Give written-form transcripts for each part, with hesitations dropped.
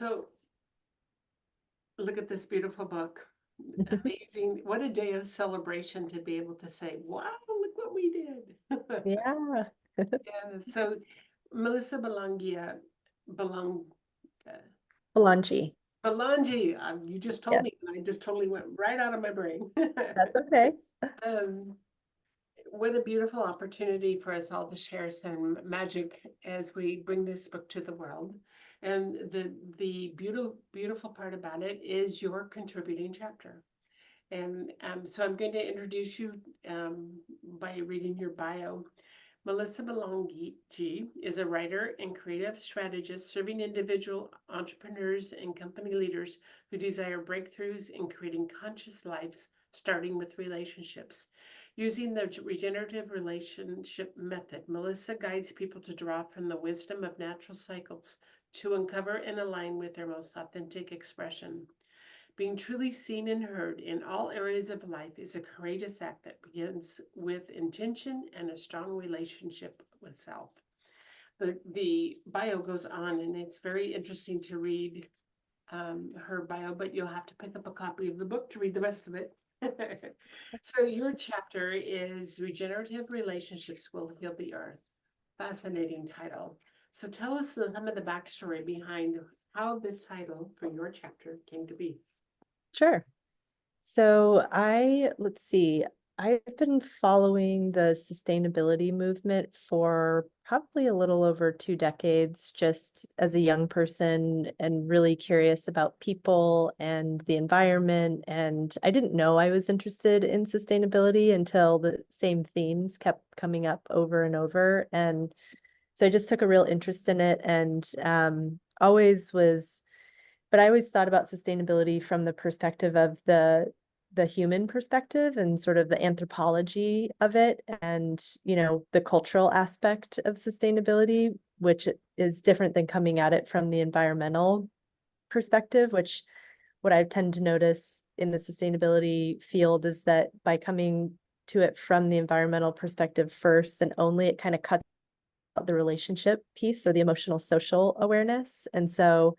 So look at this beautiful book. Amazing. What a day of celebration to be able to say, wow, look what we did. Yeah. Yeah. So Melissa Belongea, Belong, Belongea. Belongi, you just told Yes, me, and I just totally went right out of my brain. that's okay. Um, what a beautiful opportunity for us all to share some magic as we bring this book to the world. And the beautiful part about it is your contributing chapter. And so I'm going to introduce you by reading your bio. Melissa Belongea is a writer and creative strategist serving individual entrepreneurs and company leaders who desire breakthroughs in creating conscious lives, starting with relationships. Using the Regenerative Relationship Method, Melissa guides people to draw from the wisdom of natural cycles to uncover and align with their most authentic expression. Being truly seen and heard in all areas of life is a courageous act that begins with intention and a strong relationship with self. The bio goes on, and it's very interesting to read her bio, but you'll have to pick up a copy of the book to read the rest of it. So your chapter is Regenerative Relationships Will Heal the Earth. Fascinating title. So tell us some of the backstory behind how this title for your chapter came to be. Sure. So let's see, I've been following the sustainability movement for probably a little over 2 decades, just as a young person and really curious about people and the environment. And I didn't know I was interested in sustainability until the same themes kept coming up over and over. And so I just took a real interest in it and but I always thought about sustainability from the perspective of the human perspective and sort of the anthropology of it and, the cultural aspect of sustainability, which is different than coming at it from the environmental perspective, which what I tend to notice in the sustainability field is that by coming to it from the environmental perspective first and only, it kind of cuts out the relationship piece or the emotional social awareness. And so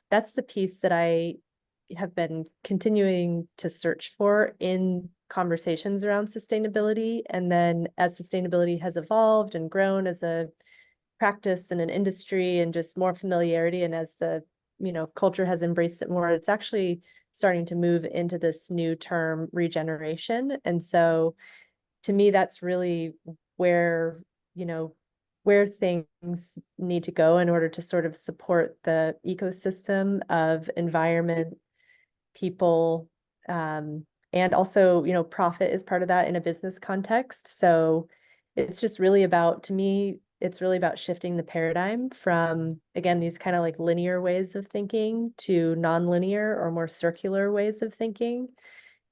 that's the piece that I have been continuing to search for in conversations around sustainability. And then as sustainability has evolved and grown as a practice and an industry and just more familiarity, and as the culture has embraced it more, it's actually starting to move into this new term regeneration. And so to me, that's really where, you know, where things need to go in order to sort of support the ecosystem of environment, people, and also, profit is part of that in a business context. So it's just really about, to me, it's really about shifting the paradigm from, again, these kind of like linear ways of thinking to nonlinear or more circular ways of thinking.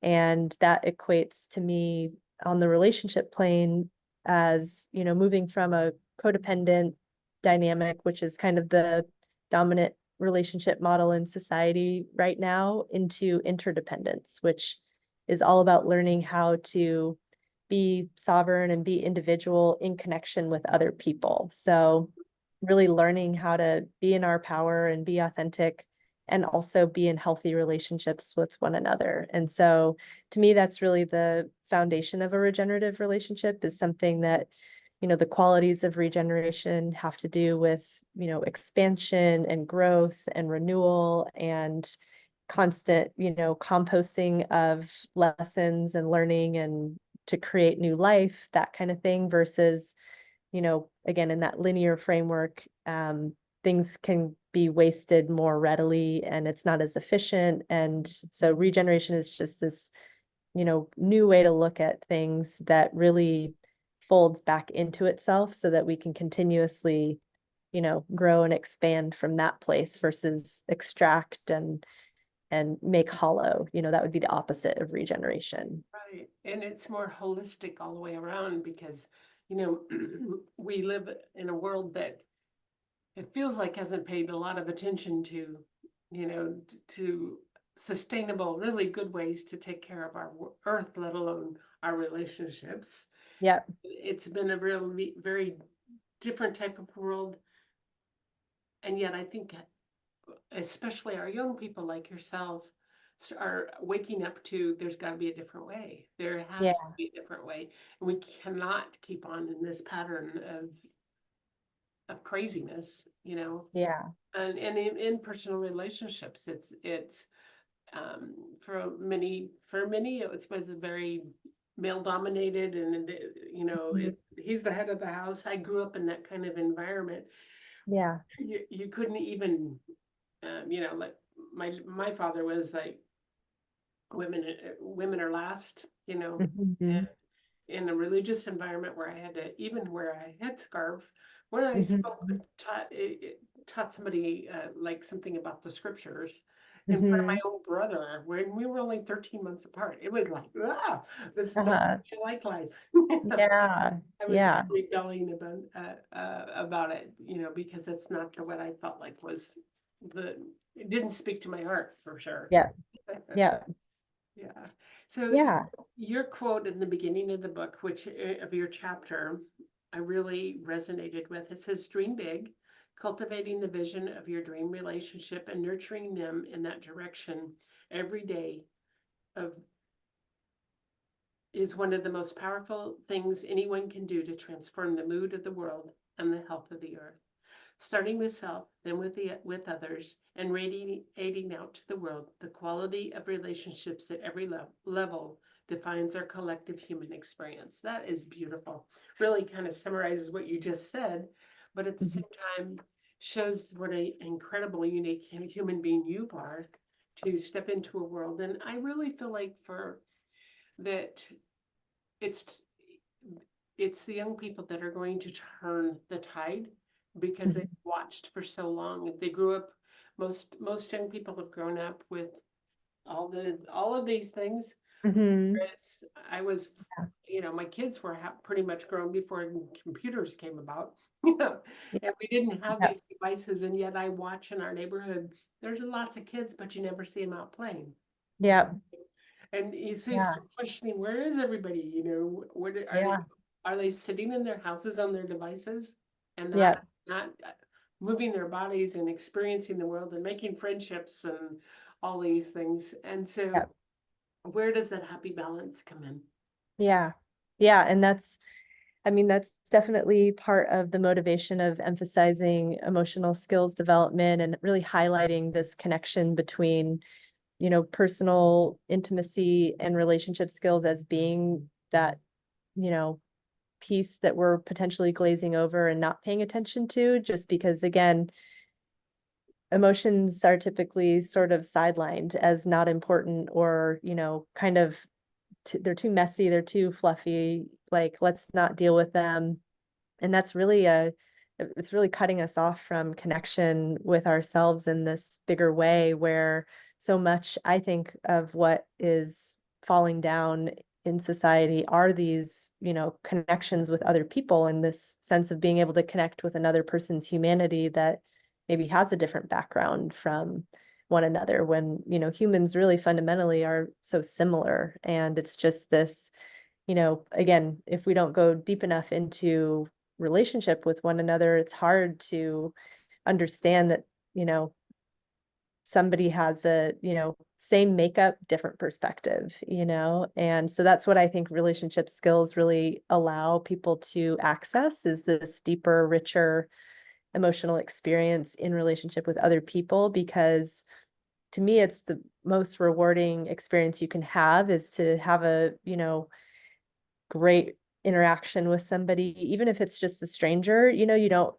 And that equates to me on the relationship plane as, moving from a codependent dynamic, which is kind of the dominant relationship model in society right now, into interdependence, which is all about learning how to be sovereign and be individual in connection with other people. So really learning how to be in our power and be authentic and also be in healthy relationships with one another. And so to me, that's really the foundation of a regenerative relationship, is something that, the qualities of regeneration have to do with, expansion and growth and renewal and constant, composting of lessons and learning and to create new life, that kind of thing, versus, again, in that linear framework, things can be wasted more readily and it's not as efficient. And so regeneration is just this, new way to look at things that really folds back into itself so that we can continuously, grow and expand from that place versus extract and make hollow. That would be the opposite of regeneration. Right. And it's more holistic all the way around because, we live in a world that it feels like hasn't paid a lot of attention to, to sustainable, really good ways to take care of our earth, let alone our relationships. Yeah. It's been a very different type of world. And yet I think especially our young people like yourself, are waking up to there's got to be a different way. There Yeah, has to be a different way. And we cannot keep on in this pattern of craziness, you know. yeah. And in personal relationships, it's for many it was a very male dominated, and Mhm. he's the head of the house. I grew up in that kind of environment. Yeah. You couldn't even like my father was like women are last, Mhm. in a religious environment where I had to, even where I had scarf, when I spoke, Mhm. taught somebody like something about the scriptures in front of my Mhm. own brother when we were only 13 months apart. It was like, this doesn't Uh-huh. feel like life. Yeah. I was Yeah. rebelling about it, because it's not what I felt like was the. It didn't speak to my heart for sure. Yeah. Yeah. Yeah. So Yeah. your quote in the beginning of the book, which of your chapter, I really resonated with. It says, "Dream big, cultivating the vision of your dream relationship and nurturing them in that direction every day of is one of the most powerful things anyone can do to transform the mood of the world and the health of the earth. Starting with self, then with others, and radiating out to the world, the quality of relationships at every level defines our collective human experience." That is beautiful. Really kind of summarizes what you just said, but at the Mhm. same time shows what an incredible, unique human being you are to step into a world. And I really feel like for that, it's it's the young people that are going to turn the tide because they've Mhm. watched for so long. They grew up. Most young people have grown up with all of these things. Mhm. Whereas I was, my kids were pretty much grown before computers came about. Yeah. And we didn't have Yeah. these devices. And yet I watch in our neighborhood. There's lots of kids, but you never see them out playing. Yeah. And you see, Yeah. start questioning, where is everybody? What Yeah. are they sitting in their houses on their devices and not Yeah. not moving their bodies and experiencing the world and making friendships and all these things? And Yeah. so, where does that happy balance come in? Yeah. Yeah. And I mean, that's definitely part of the motivation of emphasizing emotional skills development and really highlighting this connection between, personal intimacy and relationship skills as being that, you know, piece that we're potentially glazing over and not paying attention to, just because, again, emotions are typically sort of sidelined as not important or, kind of they're too messy, they're too fluffy, like let's not deal with them. And that's really it's really cutting us off from connection with ourselves in this bigger way where so much I think of what is falling down in society are these, connections with other people and this sense of being able to connect with another person's humanity that maybe has a different background from one another when, humans really fundamentally are so similar. And it's just this, again, if we don't go deep enough into relationship with one another, it's hard to understand that, you know, somebody has a, same makeup, different perspective, and so that's what I think relationship skills really allow people to access is this deeper, richer emotional experience in relationship with other people because to me it's the most rewarding experience you can have is to have a, great interaction with somebody, even if it's just a stranger, you don't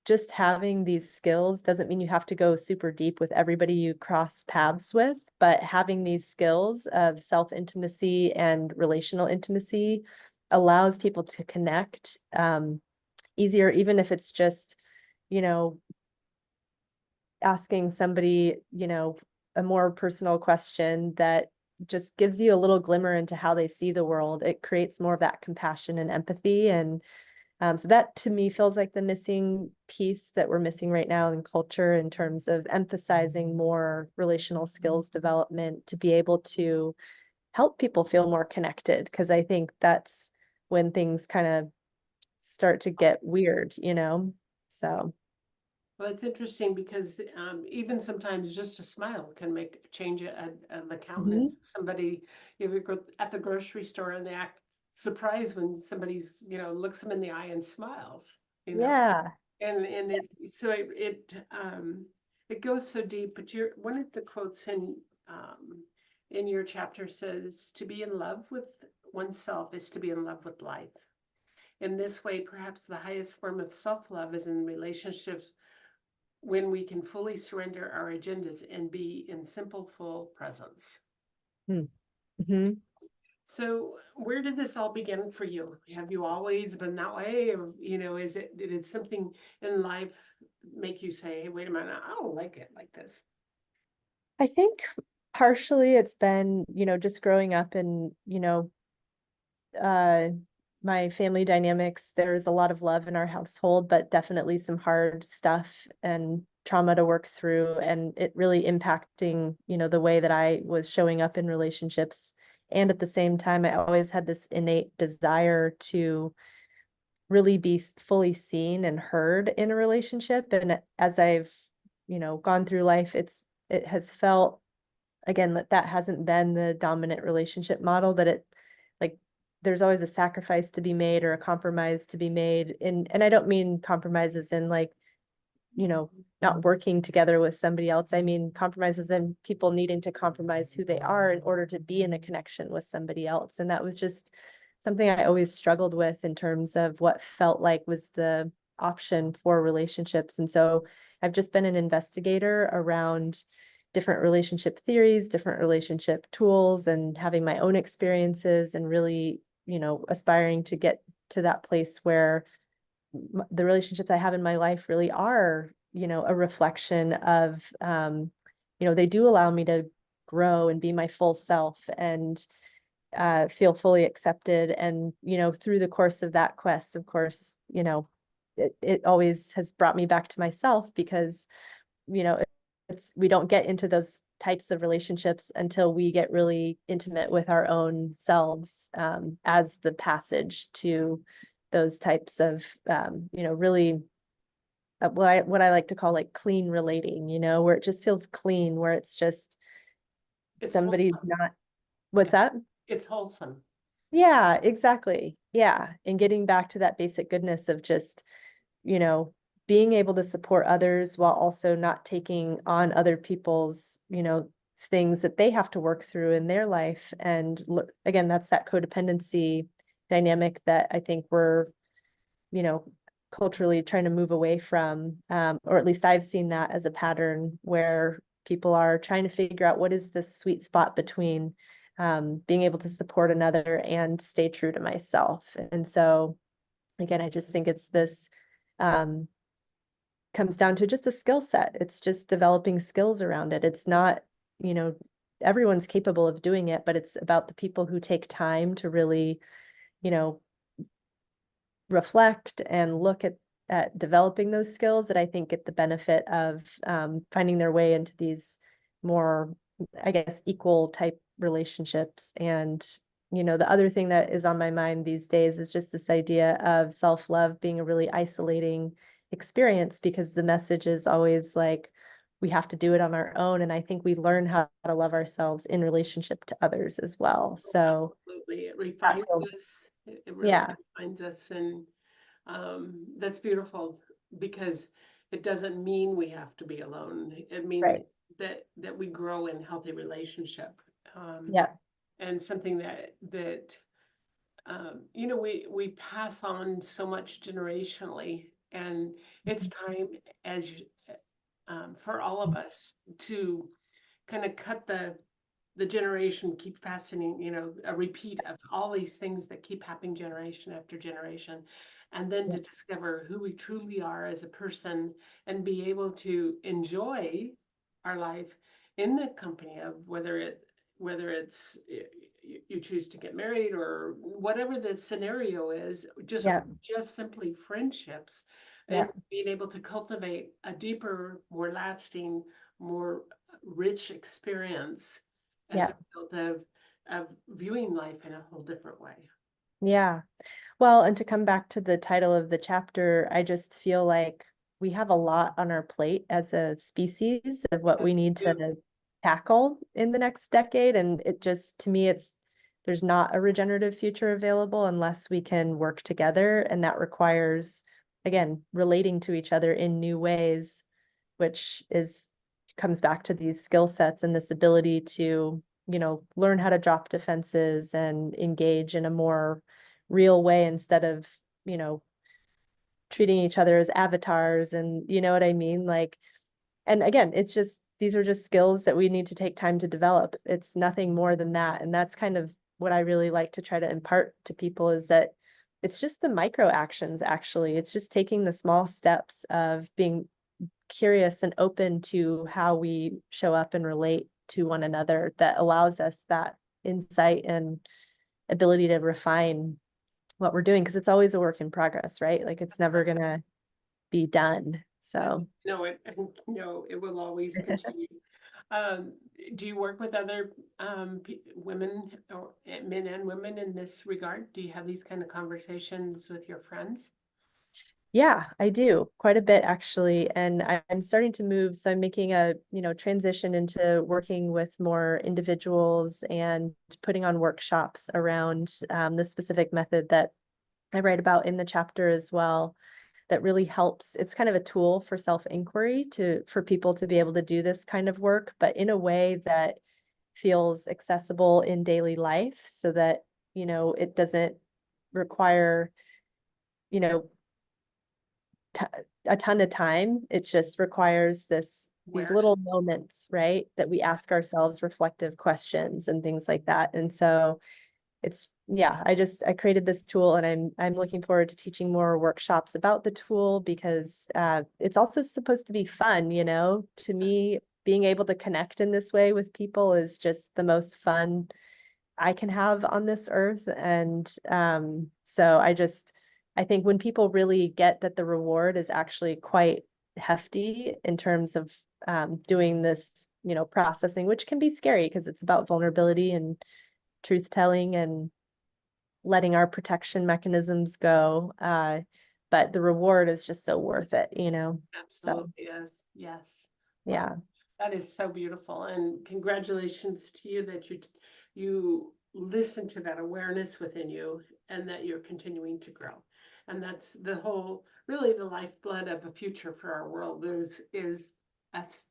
just having these skills doesn't mean you have to go super deep with everybody you cross paths with, but having these skills of self-intimacy and relational intimacy allows people to connect easier, even if it's just, you know, asking somebody, a more personal question that just gives you a little glimmer into how they see the world. It creates more of that compassion and empathy. And so that to me feels like the missing piece that we're missing right now in culture in terms of emphasizing more relational skills development to be able to help people feel more connected. Because I think that's when things kind of start to get weird, So. Well, it's interesting because even sometimes just a smile can make change the Mhm. countenance. Somebody, if you go at the grocery store and they act surprised when somebody's, looks them in the eye and smiles, you know, Yeah. and it goes so deep. But one of the quotes in your chapter says, "To be in love with oneself is to be in love with life." In this way, perhaps the highest form of self-love is in relationships when we can fully surrender our agendas and be in simple, full presence. Mm-hmm. So, where did this all begin for you? Have you always been that way, or did something in life make you say, "Hey, wait a minute, I don't like it like this"? I think partially it's been, just growing up and, uh, my family dynamics, there's a lot of love in our household, but definitely some hard stuff and trauma to work through, and it really impacting, the way that I was showing up in relationships. And at the same time, I always had this innate desire to really be fully seen and heard in a relationship. And as I've, gone through life, it has felt again that hasn't been the dominant relationship model, that it like there's always a sacrifice to be made or a compromise to be made. And I don't mean compromises in like, you know, not working together with somebody else. I mean compromises in people needing to compromise who they are in order to be in a connection with somebody else. And that was just something I always struggled with in terms of what felt like was the option for relationships. And so I've just been an investigator around different relationship theories, different relationship tools, and having my own experiences and really, aspiring to get to that place where the relationships I have in my life really are, a reflection of, they do allow me to grow and be my full self and feel fully accepted. And, through the course of that quest, of course, it always has brought me back to myself because, you know, we don't get into those types of relationships until we get really intimate with our own selves, as the passage to those types of, really what I like to call like clean relating, where it just feels clean, where it's just It's somebody's wholesome. not, what's Yeah, up? it's wholesome. Yeah, exactly. Yeah. And getting back to that basic goodness of just, you know, being able to support others while also not taking on other people's, things that they have to work through in their life. And again, that's that codependency dynamic that I think we're, you know, culturally trying to move away from, or at least I've seen that as a pattern where people are trying to figure out what is the sweet spot between being able to support another and stay true to myself. And so, again, I just think it's this um, comes down to just a skill set. It's just developing skills around it. It's not, you know, everyone's capable of doing it, but it's about the people who take time to really, you know, reflect and look at developing those skills that I think get the benefit of finding their way into these more, I guess, equal type relationships. And, the other thing that is on my mind these days is just this idea of self-love being a really isolating experience, because the message is always like, we have to do it on our own. And I think we learn how to love ourselves in relationship to others as well. So Absolutely. It that refines feels, us. It really yeah, refines us. And that's beautiful because it doesn't mean we have to be alone. It means right. that we grow in healthy relationship. Um, Yeah. and something that we pass on so much generationally, and it's time for all of us to kind of cut the generation keeps passing, a repeat of all these things that keep happening generation after generation. And then Yeah. to discover who we truly are as a person and be able to enjoy our life in the company of whether it's you choose to get married or whatever the scenario is, Yeah. just simply friendships Yeah. and being able to cultivate a deeper, more lasting, more rich experience as a Yeah. result of viewing life in a whole different way. Yeah. Well, and to come back to the title of the chapter, I just feel like we have a lot on our plate as a species of what That we need you- to tackle in the next decade. And it just, to me, there's not a regenerative future available unless we can work together. And that requires, again, relating to each other in new ways, which comes back to these skill sets and this ability to, learn how to drop defenses and engage in a more real way instead of, treating each other as avatars, and you know what I mean? Like, and again, these are just skills that we need to take time to develop. It's nothing more than that. And that's kind of what I really like to try to impart to people, is that it's just the micro actions, actually. It's just taking the small steps of being curious and open to how we show up and relate to one another that allows us that insight and ability to refine what we're doing, because it's always a work in progress, right? Like it's never gonna be done. So No, no, it will always continue. Um, do you work with other women or men and women in this regard? Do you have these kind of conversations with your friends? yeah, I do quite a bit actually. And I'm starting to move. So I'm making a, transition into working with more individuals and putting on workshops around the specific method that I write about in the chapter as well, that really helps. It's kind of a tool for self-inquiry for people to be able to do this kind of work, but in a way that feels accessible in daily life, so that, it doesn't require, you know, t- a ton of time. It just requires these Where? little moments, right? That we ask ourselves reflective questions and things like that. And so yeah, I created this tool, and I'm looking forward to teaching more workshops about the tool, because it's also supposed to be fun, to me. Being able to connect in this way with people is just the most fun I can have on this earth. And so I think when people really get that the reward is actually quite hefty in terms of doing this, processing, which can be scary because it's about vulnerability and truth telling and letting our protection mechanisms go. But the reward is just so worth it. So Absolutely, yes, yes. Wow, yeah. that is so beautiful, and congratulations to you that you listen to that awareness within you, and that you're continuing to grow. And that's the whole, really the lifeblood of a future for our world is us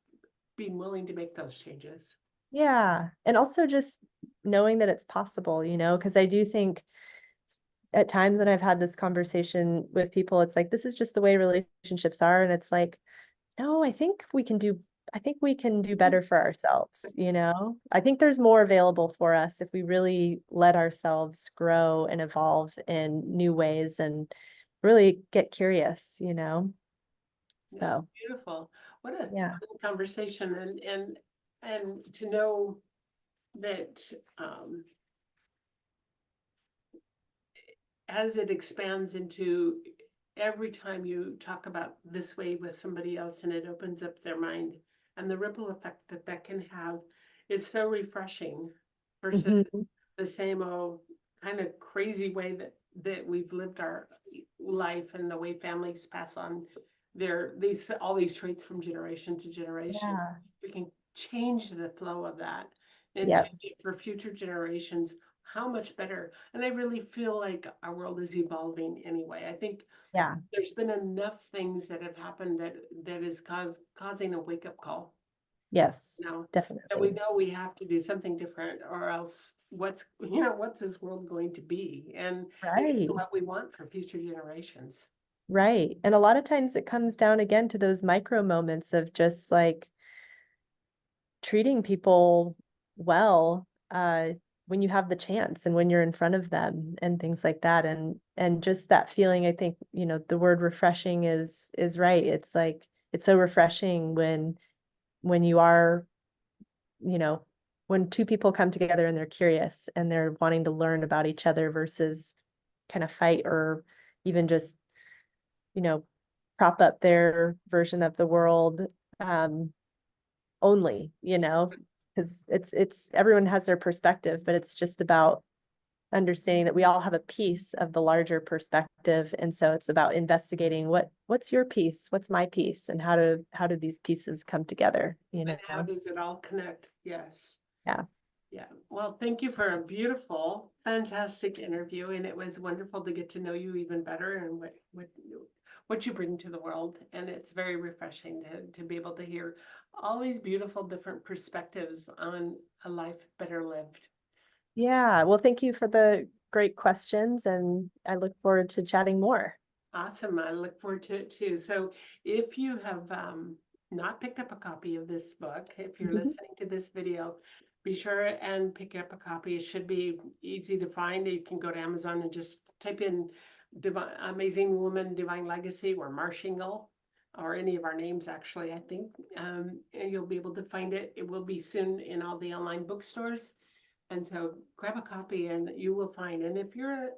being willing to make those changes. Yeah. And also just knowing that it's possible, because I do think at times when I've had this conversation with people, it's like, this is just the way relationships are. And it's like, no, I think we can do better for ourselves. I think there's more available for us if we really let ourselves grow and evolve in new ways and really get curious. Yeah, So, beautiful. What a yeah. fun conversation, and to know that as it expands into every time you talk about this way with somebody else, and it opens up their mind, and the ripple effect that that can have is so refreshing versus Mhm. the same old kind of crazy way that we've lived our life, and the way families pass on these all these traits from generation to generation. Yeah. We can change the flow of that and Yeah. change it for future generations. How much better. And I really feel like our world is evolving anyway. I think Yeah. there's been enough things that have happened that is causing a wake up call Yes, now, that we definitely. know we have to do something different, or else what's this world going to be? And is it Right. what we want for future generations? Right. And a lot of times it comes down again to those micro moments of just like treating people well, when you have the chance and when you're in front of them and things like that. And just that feeling, I think, the word refreshing is right. It's like it's so refreshing when you are, you know, when two people come together and they're curious and they're wanting to learn about each other versus kind of fight or even just, you know, prop up their version of the world. Um, only, because it's everyone has their perspective, but it's just about understanding that we all have a piece of the larger perspective. And so it's about investigating what's your piece, what's my piece, and how do these pieces come together, you And how know? does it all connect? Yes. Yeah. Yeah. Well, thank you for a beautiful, fantastic interview, and it was wonderful to get to know you even better and what you bring to the world. And it's very refreshing to be able to hear all these beautiful different perspectives on a life better lived. Yeah. Well, thank you for the great questions, and I look forward to chatting more. Awesome. I look forward to it too. So if you have not picked up a copy of this book, if you're listening to this video, be sure and pick up a copy. It should be easy to find. You can go to Amazon and just type in Amazing Woman, Divine Legacy, or Marshingle, or any of our names, actually, I think. And you'll be able to find it. It will be soon in all the online bookstores. And so grab a copy and you will find. And if you're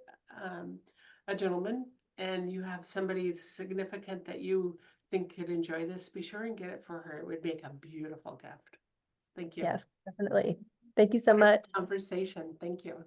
a gentleman and you have somebody significant that you think could enjoy this, be sure and get it for her. It would make a beautiful gift. Thank you. Yes, definitely. Thank you so Wonderful much. conversation. Thank you.